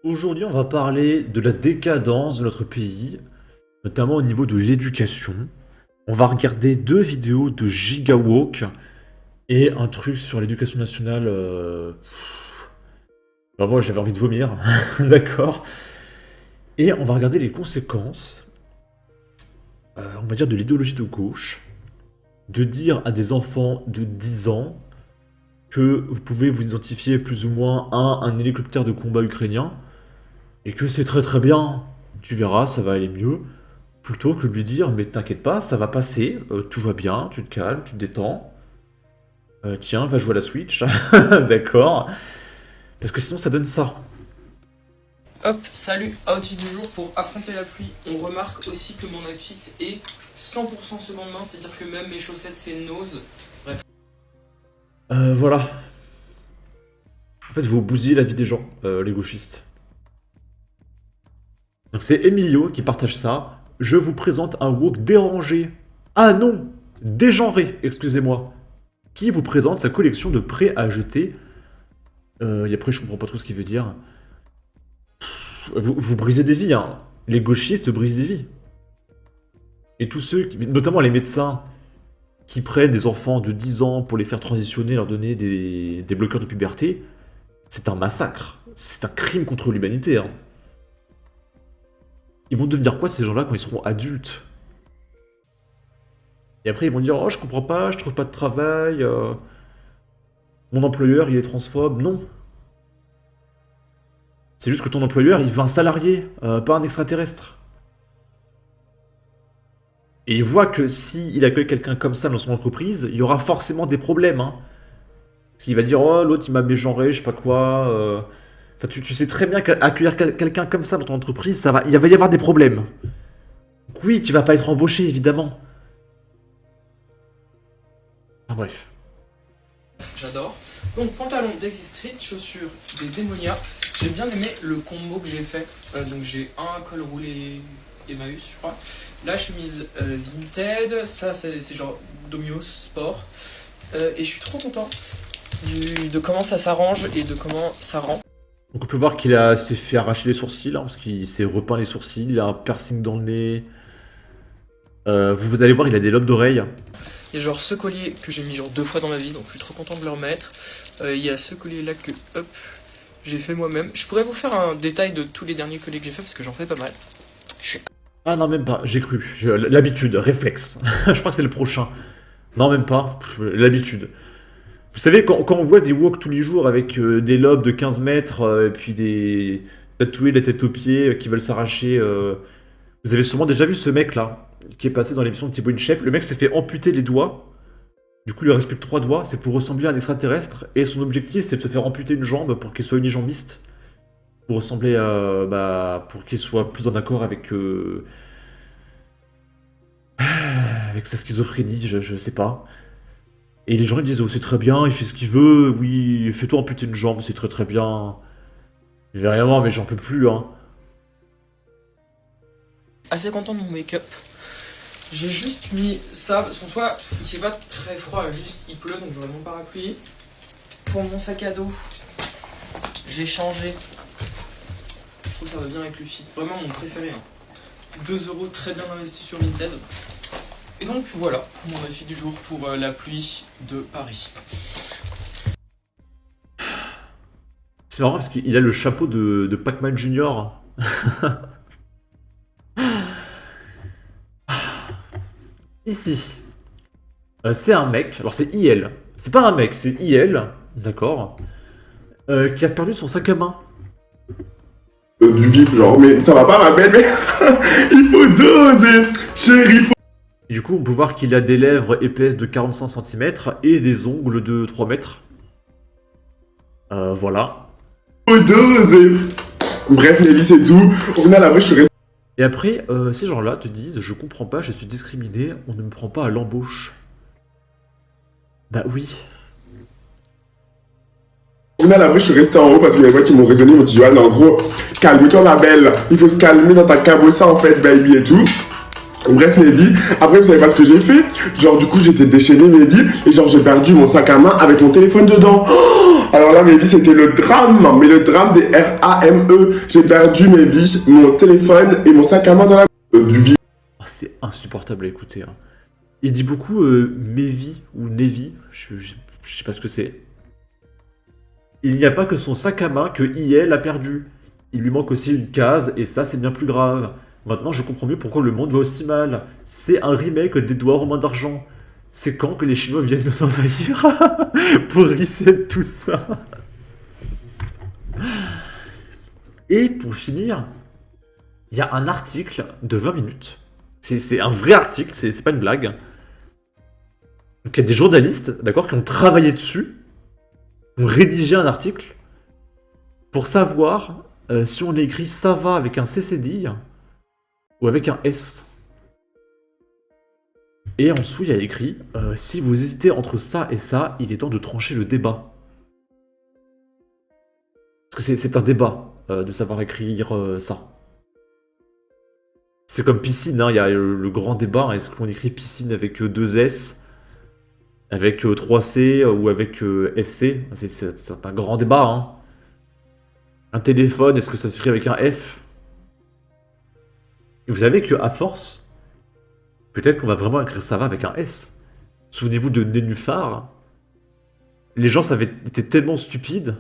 Aujourd'hui, on va parler de la décadence de notre pays, notamment au niveau de l'éducation. On va regarder deux vidéos de Gigawalk et un truc sur l'éducation nationale. Moi, j'avais envie de vomir, d'accord. Et on va regarder les conséquences, on va dire, de l'idéologie de gauche, de dire à des enfants de 10 ans que vous pouvez vous identifier plus ou moins à un hélicoptère de combat ukrainien, et que c'est très très bien, tu verras, ça va aller mieux, plutôt que de lui dire mais t'inquiète pas, ça va passer, tout va bien, tu te calmes, tu te détends, tiens, va jouer à la Switch, d'accord, parce que sinon ça donne ça. Hop, salut, outfit du jour pour affronter la pluie. On remarque aussi que mon outfit est 100% seconde main, c'est-à-dire que même mes chaussettes c'est nose. Bref. Voilà. En fait, vous bousillez la vie des gens, les gauchistes. Donc c'est Emilio qui partage ça. Je vous présente un woke dérangé. Ah non, dégenré, excusez-moi. Qui vous présente sa collection de prêts à jeter. Et après, je comprends pas trop ce qu'il veut dire. Vous brisez des vies, hein. Les gauchistes brisent des vies. Et tous ceux, notamment les médecins, qui prennent des enfants de 10 ans pour les faire transitionner, leur donner des bloqueurs de puberté, c'est un massacre. C'est un crime contre l'humanité, hein. Ils vont devenir quoi ces gens-là quand ils seront adultes? Et après ils vont dire oh je comprends pas, je trouve pas de travail, mon employeur il est transphobe. Non. C'est juste que ton employeur il veut un salarié, pas un extraterrestre. Et il voit que si il accueille quelqu'un comme ça dans son entreprise, il y aura forcément des problèmes. Hein. Il va dire oh l'autre il m'a mégenré, je sais pas quoi. Enfin, tu sais très bien qu'accueillir quelqu'un comme ça dans ton entreprise, il va y avoir des problèmes. Donc oui, tu vas pas être embauché, évidemment. Ah bref. J'adore. Donc pantalon d'Exit Street, chaussures des Démonia. J'ai bien aimé le combo que j'ai fait. Donc j'ai un col roulé Emmaüs, je crois. La chemise Vinted, ça c'est genre Domios Sport. Et je suis trop content de comment ça s'arrange et de comment ça rend. Donc on peut voir s'est fait arracher les sourcils, hein, parce qu'il s'est repeint les sourcils, il a un piercing dans le nez. Vous allez voir, il a des lobes d'oreilles. Il y a genre ce collier que j'ai mis genre 2 fois dans ma vie, donc je suis trop content de le remettre. Il y a ce collier là que hop, j'ai fait moi-même. Je pourrais vous faire un détail de tous les derniers colliers que j'ai fait parce que j'en fais pas mal. Ah non, même pas, j'ai cru. L'habitude, réflexe. Je crois que c'est le prochain. Non, même pas, l'habitude. Vous savez, quand on voit des walks tous les jours avec des lobes de 15 mètres et puis des tatoués de la tête aux pieds qui veulent s'arracher. Vous avez sûrement déjà vu ce mec là, qui est passé dans l'émission de Thibaut InShape. Le mec s'est fait amputer les doigts. Du coup, il lui reste plus que 3 doigts. C'est pour ressembler à un extraterrestre. Et son objectif, c'est de se faire amputer une jambe pour qu'il soit unijambiste. Pour ressembler à. Pour qu'il soit plus en accord avec. Avec sa schizophrénie, je sais pas. Et les gens ils disent oh c'est très bien, il fait ce qu'il veut, oui, fais-toi amputer une jambe, c'est très très bien. Il va rien voir mais j'en peux plus hein. Assez content de mon make-up. J'ai juste mis ça parce qu'en soit il fait pas très froid, juste il pleut donc j'aurai mon parapluie. Pour mon sac à dos, j'ai changé. Je trouve que ça va bien avec le fit, vraiment mon préféré. Hein. 2 € très bien investi sur Vinted. Et donc voilà pour mon outfit du jour pour la pluie de Paris. C'est marrant parce qu'il a le chapeau de Pac-Man Junior. Ici. C'est un mec, alors c'est IL. C'est pas un mec, c'est IL, d'accord. Qui a perdu son sac à main. Du VIP, genre, mais ça va pas ma belle, mais il faut doser, chérie, Et du coup, on peut voir qu'il a des lèvres épaisses de 45 cm et des ongles de 3 mètres. Voilà. faut doser. Bref, Nelly, c'est tout. Au final, après, je suis resté. Et après, ces gens-là te disent « Je comprends pas, je suis discriminé, on ne me prend pas à l'embauche. » Bah oui. Au final, après, je suis resté en haut parce que mes potes qui m'ont raisonné, ils m'ont dit Johan, en gros, calme-toi, ma belle. Il faut se calmer dans ta cabossa, en fait, baby et tout. Bref, Nelly. Après, vous savez pas ce que j'ai fait? Genre, du coup, j'étais déchaîné, Nelly. Et genre, j'ai perdu mon sac à main avec mon téléphone dedans. Oh, Alors là, mes vies, c'était le drame, mais le drame des R-A-M-E. J'ai perdu mes vies, mon téléphone et mon sac à main dans la... du vide. Ah, c'est insupportable à écouter. Hein. Il dit beaucoup Mevi ou Nevi, je sais pas ce que c'est. Il n'y a pas que son sac à main que IL a perdu. Il lui manque aussi une case, et ça, c'est bien plus grave. Maintenant, je comprends mieux pourquoi le monde va aussi mal. C'est un remake d'Edouard aux mains d'argent. C'est quand que les Chinois viennent nous envahir pour reset tout ça. Et pour finir, il y a un article de 20 minutes. C'est un vrai article, c'est pas une blague. Donc il y a des journalistes, d'accord, qui ont travaillé dessus, qui ont rédigé un article pour savoir si on écrit ça va avec un CCD ou avec un S. Et en dessous, il y a écrit si vous hésitez entre ça et ça, il est temps de trancher le débat. Parce que c'est un débat de savoir écrire ça. C'est comme piscine, hein, il y a le grand débat, hein, est-ce qu'on écrit piscine avec 2 S, avec 3 C ou avec SC? C'est un grand débat. Hein. Un téléphone, est-ce que ça s'écrit avec un F? Et vous savez qu'à force, peut-être qu'on va vraiment écrire ça va avec un S. Souvenez-vous de Nénuphar. Les gens étaient tellement stupides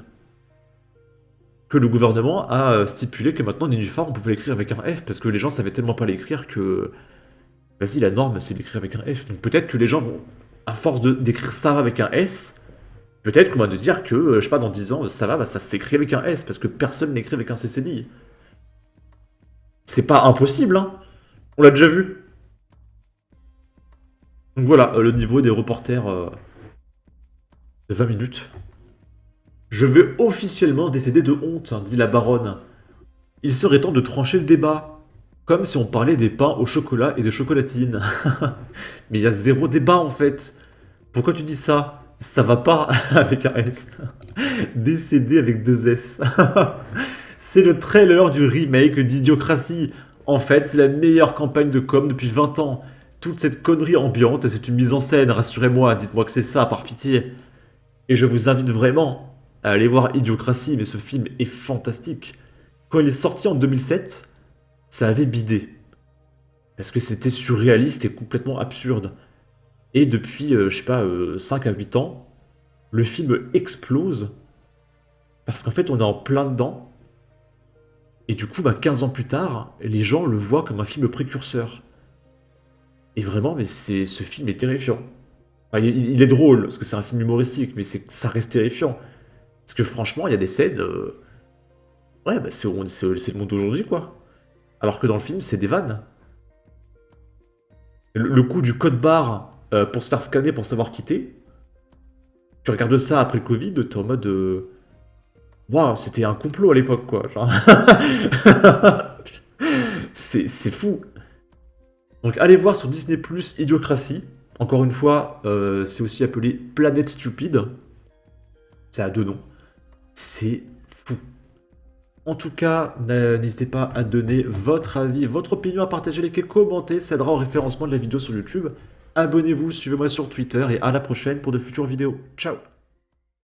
que le gouvernement a stipulé que maintenant Nénuphar on pouvait l'écrire avec un F parce que les gens savaient tellement pas l'écrire que vas-y la norme c'est d'écrire avec un F. Donc peut-être que les gens vont, à force d'écrire ça va avec un S, peut-être qu'on va de dire que, je sais pas, dans 10 ans, ça va, bah, ça s'écrit avec un S parce que personne n'écrit avec un CCD. C'est pas impossible, hein. On l'a déjà vu. Donc voilà, le niveau des reporters de 20 minutes. Je vais officiellement décéder de honte, dit la baronne. Il serait temps de trancher le débat. Comme si on parlait des pains au chocolat et des chocolatines. Mais il y a zéro débat en fait. Pourquoi tu dis ça? Ça va pas avec un S. Décédé avec 2 S. C'est le trailer du remake d'Idiocratie. En fait, c'est la meilleure campagne de com depuis 20 ans. Toute cette connerie ambiante, c'est une mise en scène, rassurez-moi, dites-moi que c'est ça, par pitié. Et je vous invite vraiment à aller voir Idiocratie, mais ce film est fantastique. Quand il est sorti en 2007, ça avait bidé. Parce que c'était surréaliste et complètement absurde. Et depuis, je sais pas, 5 à 8 ans, le film explose. Parce qu'en fait, on est en plein dedans. Et du coup, 15 ans plus tard, les gens le voient comme un film précurseur. Et vraiment, mais ce film est terrifiant. Enfin, il est drôle, parce que c'est un film humoristique, mais ça reste terrifiant. Parce que franchement, il y a des scènes... Ouais, c'est le monde d'aujourd'hui, quoi. Alors que dans le film, c'est des vannes. Le coup du code barre pour se faire scanner pour savoir quitter. Tu regardes ça après le Covid, t'es en mode... Waouh, c'était un complot à l'époque, quoi. Genre... c'est fou. Donc allez voir sur Disney+, Idiocratie. Encore une fois, c'est aussi appelé Planète Stupide. C'est à 2 noms. C'est fou. En tout cas, n'hésitez pas à donner votre avis, votre opinion, à partager, liker, commenter. Ça aidera au référencement de la vidéo sur YouTube. Abonnez-vous, suivez-moi sur Twitter et à la prochaine pour de futures vidéos. Ciao!